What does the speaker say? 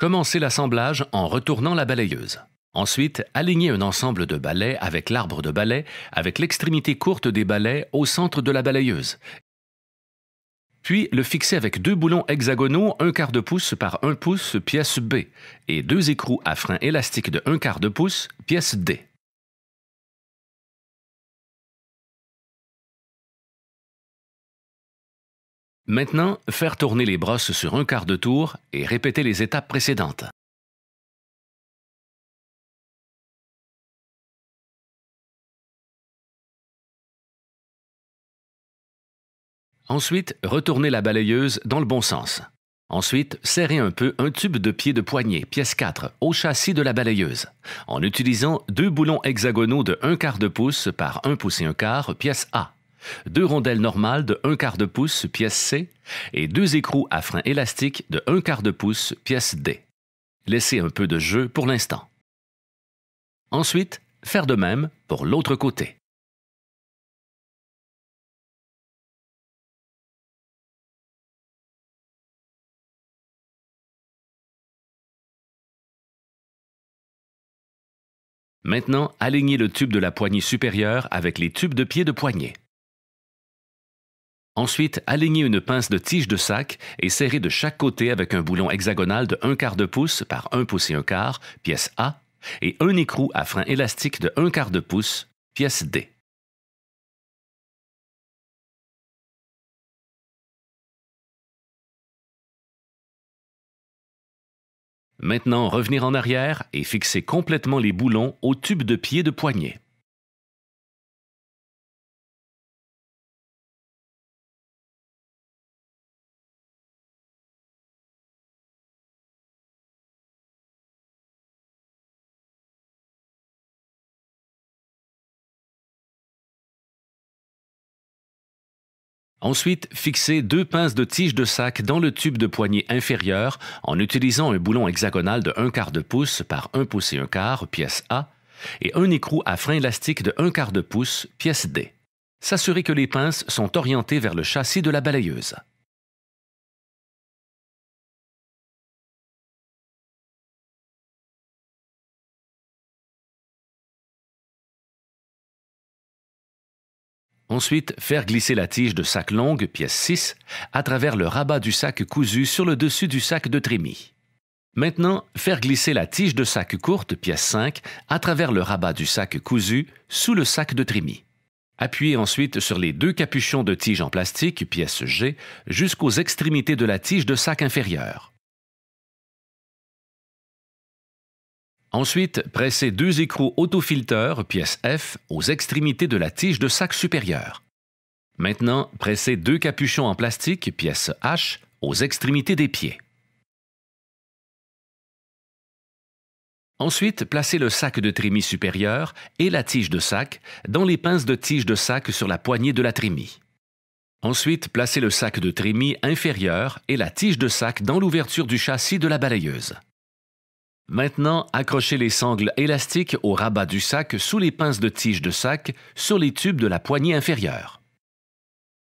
Commencez l'assemblage en retournant la balayeuse. Ensuite, alignez un ensemble de balais avec l'arbre de balai, avec l'extrémité courte des balais au centre de la balayeuse. Puis le fixez avec deux boulons hexagonaux 1/4 de pouce par 1 pouce pièce B et deux écrous à frein élastique de 1/4 de pouce pièce D. Maintenant, faire tourner les brosses sur 1/4 de tour et répéter les étapes précédentes. Ensuite, retournez la balayeuse dans le bon sens. Ensuite, serrez un peu un tube de pied de poignée, pièce 4, au châssis de la balayeuse, en utilisant deux boulons hexagonaux de 1/4 de pouce par 1 pouce et 1/4, pièce A, deux rondelles normales de 1/4 de pouce, pièce C, et deux écrous à frein élastique de 1/4 de pouce, pièce D. Laissez un peu de jeu pour l'instant. Ensuite, faire de même pour l'autre côté. Maintenant, alignez le tube de la poignée supérieure avec les tubes de pied de poignée. Ensuite, alignez une pince de tige de sac et serrez de chaque côté avec un boulon hexagonal de 1/4 de pouce par 1 pouce et 1/4, pièce A, et un écrou à frein élastique de 1/4 de pouce, pièce D. Maintenant, revenir en arrière et fixer complètement les boulons au tube de pied de poignée. Ensuite, fixez deux pinces de tige de sac dans le tube de poignée inférieur en utilisant un boulon hexagonal de 1/4 de pouce par 1 pouce et 1/4, pièce A, et un écrou à frein élastique de 1/4 de pouce, pièce D. S'assurer que les pinces sont orientées vers le châssis de la balayeuse. Ensuite, faire glisser la tige de sac longue, pièce 6, à travers le rabat du sac cousu sur le dessus du sac de trémie. Maintenant, faire glisser la tige de sac courte, pièce 5, à travers le rabat du sac cousu sous le sac de trémie. Appuyez ensuite sur les deux capuchons de tige en plastique, pièce G, jusqu'aux extrémités de la tige de sac inférieure. Ensuite, pressez deux écrous autofilteurs, pièce F, aux extrémités de la tige de sac supérieure. Maintenant, pressez deux capuchons en plastique, pièce H, aux extrémités des pieds. Ensuite, placez le sac de trémie supérieur et la tige de sac dans les pinces de tige de sac sur la poignée de la trémie. Ensuite, placez le sac de trémie inférieur et la tige de sac dans l'ouverture du châssis de la balayeuse. Maintenant, accrochez les sangles élastiques au rabat du sac sous les pinces de tige de sac sur les tubes de la poignée inférieure.